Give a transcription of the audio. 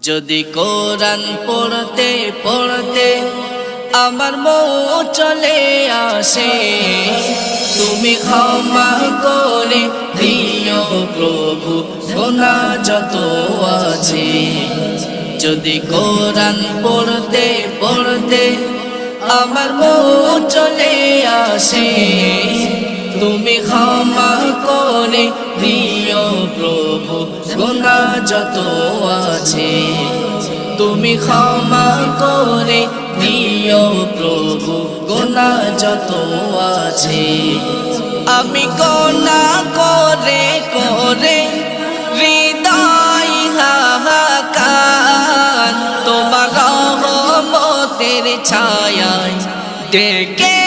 যদি কোরআন পড়তে পড়তে আমার মৌ চলে আসে, তুমি ক্ষমা করে দিও প্রভু গুনাহ যত আছে। যদি কোরআন পড়তে পড়তে আমার মৌ চলে আসে, তুমি ক্ষমা করে দিও প্রভু গুনাহ যত আছে। তুমি ক্ষমা করে দিও প্রভু গুনাহ যত আছে। আমি গুনাহ করে করে হৃদয় হাহাকার, তোমার রহমতের ছায়ায় ডেকে